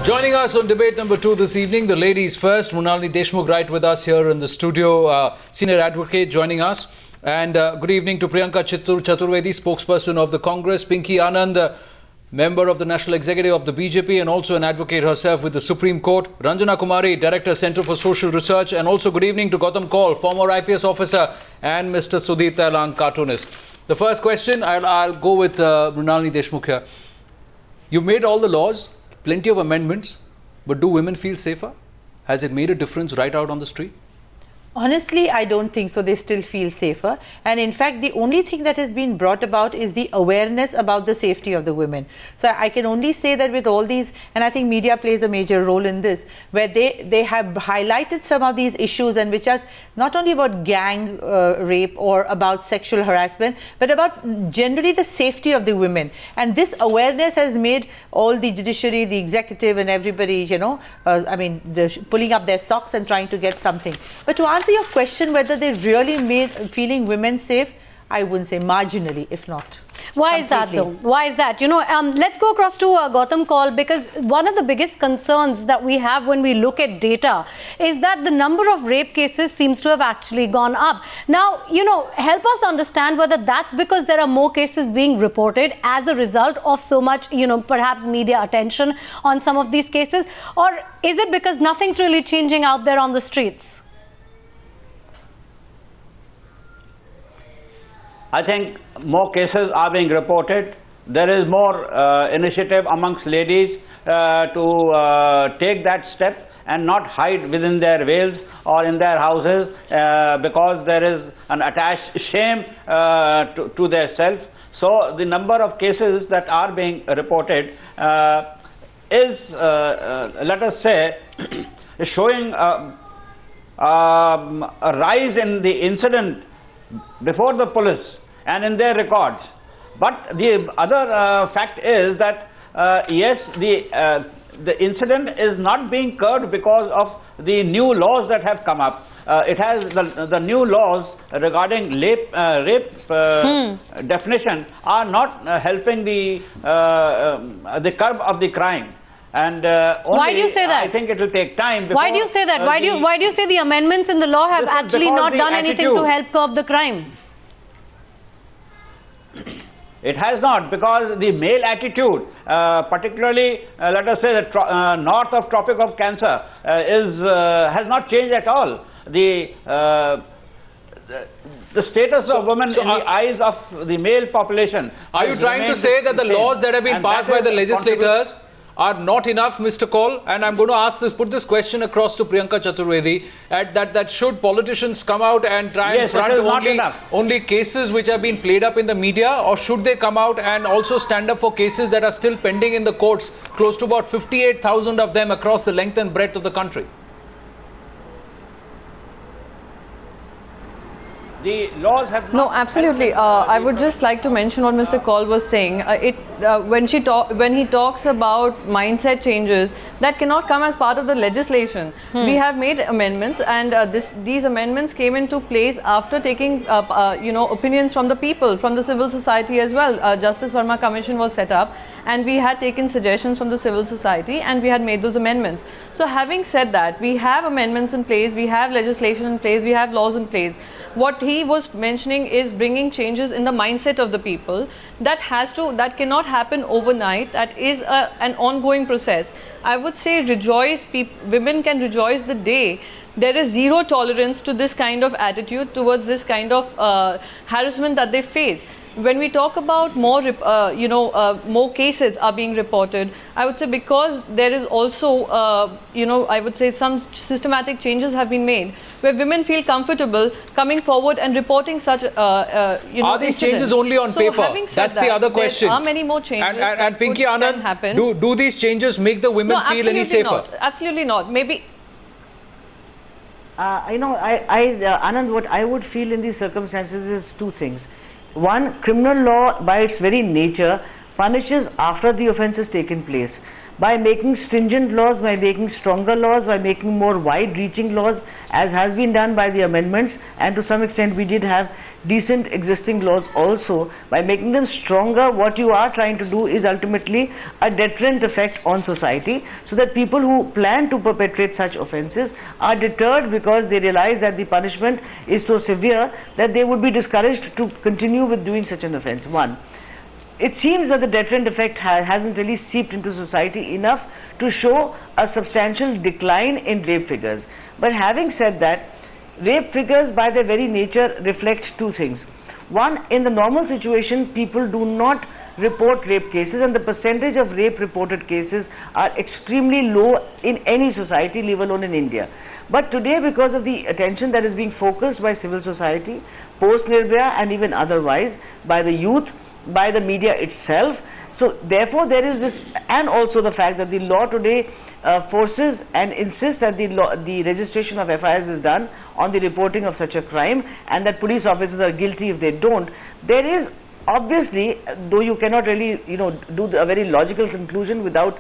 Joining us on debate number 2 this evening, the ladies first. Mrinalini Deshmukh right with us here in the studio, senior advocate joining us. And good evening to Priyanka Chaturvedi, spokesperson of the Congress, Pinky Anand, member of the National Executive of the BJP and also an advocate herself with the Supreme Court, Ranjana Kumari, Director, Centre for Social Research, and also good evening to Gautam Kaul, former IPS officer, and Mr. Sudhir Tailang, cartoonist. The first question, I'll go with Mrinalini Deshmukh here. You've made all the laws, plenty of amendments, but do women feel safer? Has it made a difference right out on the street? Honestly, I don't think so. They still feel safer. And in fact, the only thing that has been brought about is the awareness about the safety of the women. So I can only say that with all these, and I think media plays a major role in this, where they have highlighted some of these issues, and which are not only about gang rape or about sexual harassment, but about generally the safety of the women. And this awareness has made all the judiciary, the executive and everybody, pulling up their socks and trying to get something. But to answer your question, whether they really made feeling women safe, I wouldn't say, marginally, if not. Why is that though? Why is that? Let's go across to Gautam Kaul, because one of the biggest concerns that we have when we look at data is that the number of rape cases seems to have actually gone up. Now, help us understand whether that's because there are more cases being reported as a result of so much, perhaps media attention on some of these cases, or is it because nothing's really changing out there on the streets? I think more cases are being reported. There is more initiative amongst ladies to take that step and not hide within their veils or in their houses because there is an attached shame to their self. So the number of cases that are being reported is, let us say, showing a rise in the incident before the police and in their records. But the other fact is that yes, the incident is not being curbed because of the new laws that have come up. It has the new laws regarding rape definition are not helping the curb of the crime. And why do you say that? I think it will take time. Why do you say that? Why do you say the amendments in the law have actually not done anything to help curb the crime? It has not, because the male attitude, particularly let us say the north of Tropic of Cancer, has not changed at all. The status of women in the eyes of the male population. Are you trying to say that the laws that have been passed by the legislators are not enough, Mr. Kaul? And I'm going to put this question across to Priyanka Chaturvedi, that should politicians come out and try and front only cases which have been played up in the media, or should they come out and also stand up for cases that are still pending in the courts, close to about 58,000 of them across the length and breadth of the country? The laws have no, absolutely. I would just like to mention what Mr. Kaul was saying. When he talks about mindset changes, that cannot come as part of the legislation. We have made amendments, and these amendments came into place after taking opinions from the people, from the civil society as well. Justice Verma Commission was set up, and we had taken suggestions from the civil society, and we had made those amendments. So having said that, we have amendments in place, we have legislation in place, we have laws in place. What he was mentioning is bringing changes in the mindset of the people. That cannot happen overnight. That is an ongoing process. I would say women can rejoice the day there is zero tolerance to this kind of attitude towards this kind of harassment that they face. When we talk about more cases are being reported, I would say because there is also, I would say some systematic changes have been made where women feel comfortable coming forward and reporting such, Are these changes only on paper? That's the other question. There are many more changes and Pinky Anand, do these changes make the women feel any safer? Not. Absolutely not. Maybe. Anand, what I would feel in these circumstances is two things. One, criminal law by its very nature punishes after the offence has taken place. by making stringent laws, by making stronger laws, by making more wide-reaching laws, as has been done by the amendments, and to some extent we did have decent existing laws also. By making them stronger, what you are trying to do is ultimately a deterrent effect on society, so that people who plan to perpetrate such offences are deterred because they realize that the punishment is so severe that they would be discouraged to continue with doing such an offence. One. It seems that the deterrent effect hasn't really seeped into society enough to show a substantial decline in rape figures. But having said that, rape figures by their very nature reflect two things. One, in the normal situation, people do not report rape cases, and the percentage of rape reported cases are extremely low in any society, leave alone in India. But today, because of the attention that is being focused by civil society, post-Nirbhaya and even otherwise, by the youth, by the media itself, so therefore there is this, and also the fact that the law today forces and insists that the registration of FIRs is done on the reporting of such a crime, and that police officers are guilty if they don't. There is obviously, though you cannot really do a very logical conclusion without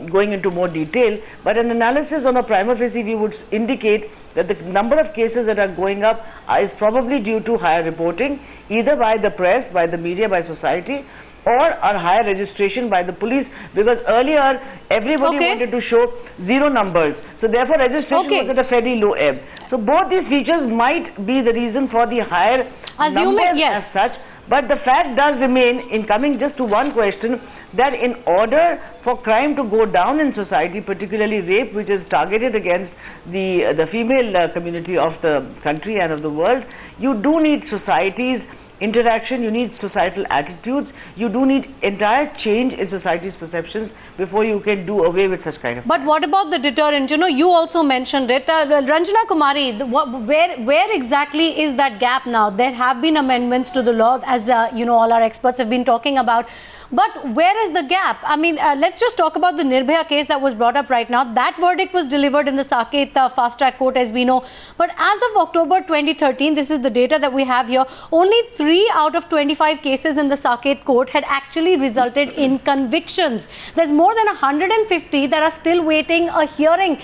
going into more detail, but an analysis on a prima facie view would indicate that the number of cases that are going up is probably due to higher reporting, either by the press, by the media, by society, or a higher registration by the police, because earlier everybody wanted to show zero numbers, so therefore registration was at a fairly low ebb. So both these features might be the reason for the higher numbers as such. But the fact does remain, in coming just to one question, that in order for crime to go down in society, particularly rape, which is targeted against the female community of the country and of the world, you do need society's interaction, you need societal attitudes, you do need entire change in society's perceptions before you can do away with such kind of. But what about the deterrent? You also mentioned it. Ranjana Kumari, where exactly is that gap now? There have been amendments to the law, as all our experts have been talking about. But where is the gap? I mean, let's just talk about the Nirbhaya case that was brought up right now. That verdict was delivered in the Saket fast track court, as we know. But as of October 2013, this is the data that we have here, only 3 out of 25 cases in the Saket court had actually resulted in convictions. There's more than 150 that are still waiting a hearing.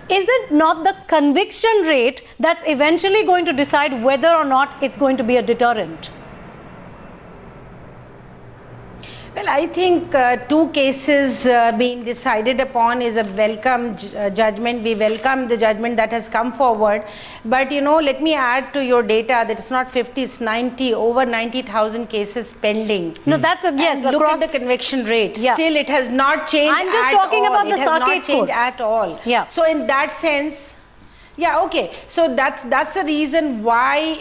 Is it not the conviction rate that's eventually going to decide whether or not it's going to be a deterrent? Well, I think 2 cases being decided upon is a welcome judgment. We welcome the judgment that has come forward. But, let me add to your data that it's not 50, it's 90, over 90,000 cases pending. No, that's yes. Look at the conviction rate. Yeah. Still, it has not changed. I'm just talking about the Saket court. It has not changed at all. Yeah. So, in that sense. Yeah, okay. So that's the reason why,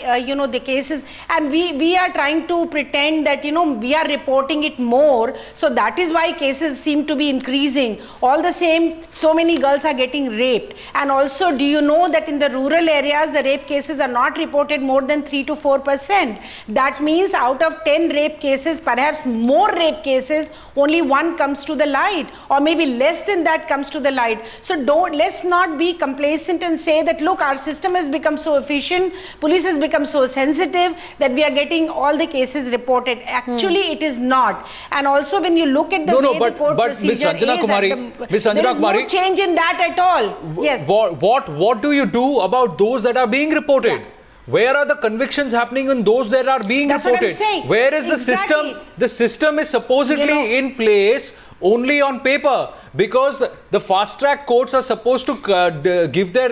the cases, and we are trying to pretend that, we are reporting it more. So that is why cases seem to be increasing. All the same, so many girls are getting raped. And also, do you know that in the rural areas, the rape cases are not reported more than 3 to 4%. That means out of 10 rape cases, perhaps more rape cases, only 1 comes to the light, or maybe less than that comes to the light. So let's not be complacent and say that, look, our system has become so efficient, police has become so sensitive that we are getting all the cases reported. Actually, it is not. And also, when you look at the way the court procedure Ms. Ranjana Kumari, there is no change in that at all. Yes. What do you do about those that are being reported? Yeah. Where are the convictions happening in those that are being reported? Where is the system? The system is supposedly in place only on paper, because the fast track courts are supposed to give their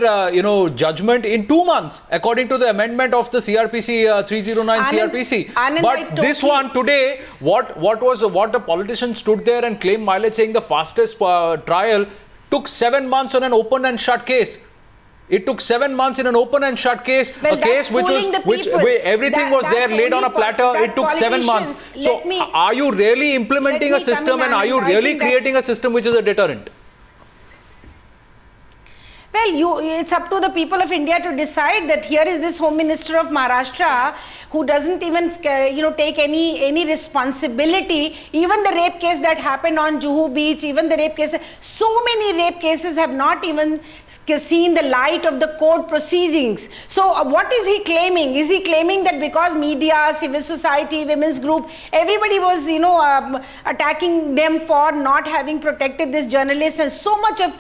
judgment in 2 months according to the amendment of the CRPC 309 CRPC. But this one today, what the politician stood there and claimed mileage, saying the fastest trial took 7 months on an open and shut case. It took 7 months in an open and shut case, a case where everything was there laid on a platter. It took 7 months. So are you really implementing a system, and are you really creating a system which is a deterrent? Well, it's up to the people of India to decide that here is this Home Minister of Maharashtra who doesn't even take any responsibility. Even the rape case that happened on Juhu Beach, even the rape cases, so many rape cases have not even seen the light of the court proceedings. So what is he claiming? Is he claiming that because media, civil society, women's group, everybody was attacking them for not having protected this journalist, and so much of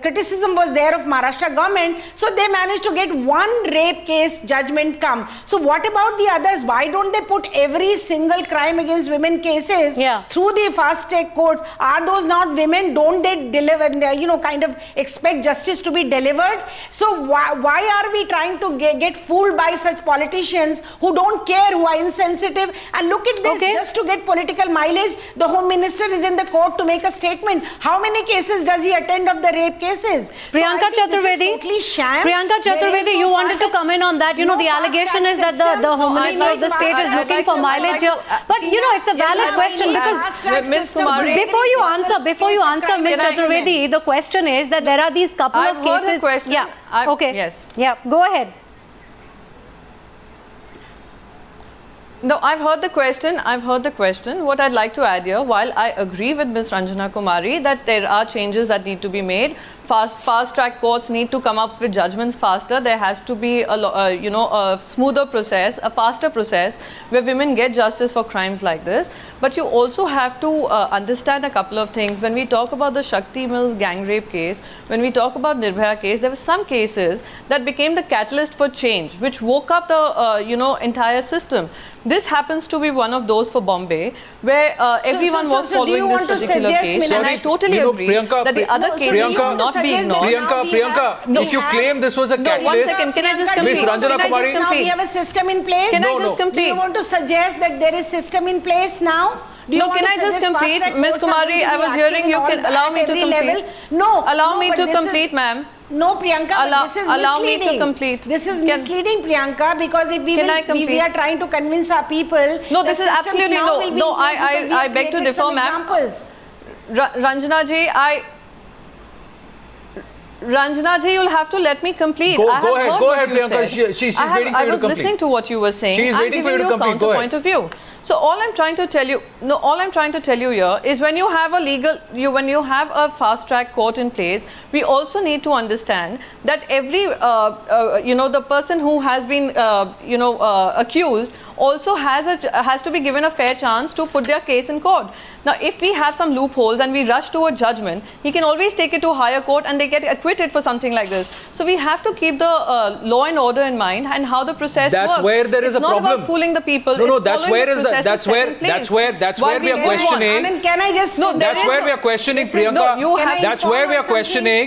criticism was there of Maharashtra government, so they managed to get one rape case judgment come. So what about the others? Why don't they put every single crime against women cases through the fast track courts? Are those not women? Don't they deliver, kind of expect justice to be delivered? So why are we trying to get fooled by such politicians who don't care, who are insensitive? And look at this, just to get political mileage, the Home Minister is in the court to make a statement. How many cases does he attend of the rape cases? Priyanka Chaturvedi, you wanted to come in on that. The allegation is that the Home Minister of the state is looking for mileage here. But it's a valid question, because Ms. Kumari, before you answer, Ms. Chaturvedi, the question is that there are these couple of cases. Go ahead. No, I've heard the question. What I'd like to add here, while I agree with Ms. Ranjana Kumari that there are changes that need to be made, fast track courts need to come up with judgments faster. There has to be a smoother process, a faster process where women get justice for crimes like this. But you also have to understand a couple of things. When we talk about the Shakti Mills gang rape case, when we talk about Nirbhaya case, there were some cases that became the catalyst for change, which woke up the entire system. This happens to be one of those for Bombay, where everyone was following this particular case, and I totally agree that the other cases should not be ignored. Priyanka, if you claim this was a catalyst... No, 1 second, can I just complete? Ms. Ranjana Kumari... Now we have a system in place. Can I just complete? Do you want to suggest that there is system in place now? No, can I just complete? Ms. Kumari, I was hearing you can allow me to complete. Allow me to complete, ma'am. No, Priyanka, this is allow misleading. me to complete. This is misleading, Priyanka, because if we are trying to convince our people... No, this is absolutely no. I beg to differ, ma'am. Ranjana ji, you'll have to let me complete. Go ahead, Priyanka. She's waiting for you to complete. I was listening to what you were saying. She's waiting for you to complete. Go ahead. Point of view. So all I'm trying to tell you, here is when you have a fast track court in place, we also need to understand that every the person who has been accused also has to be given a fair chance to put their case in court. Now, if we have some loopholes and we rush to a judgment, he can always take it to higher court and they get acquitted for something like this. So we have to keep the law and order in mind and how the process works. That's where there is a problem. It's not about fooling the people. No, that's where we are questioning. Can I just... That's where we are questioning, Priyanka. That's where we are questioning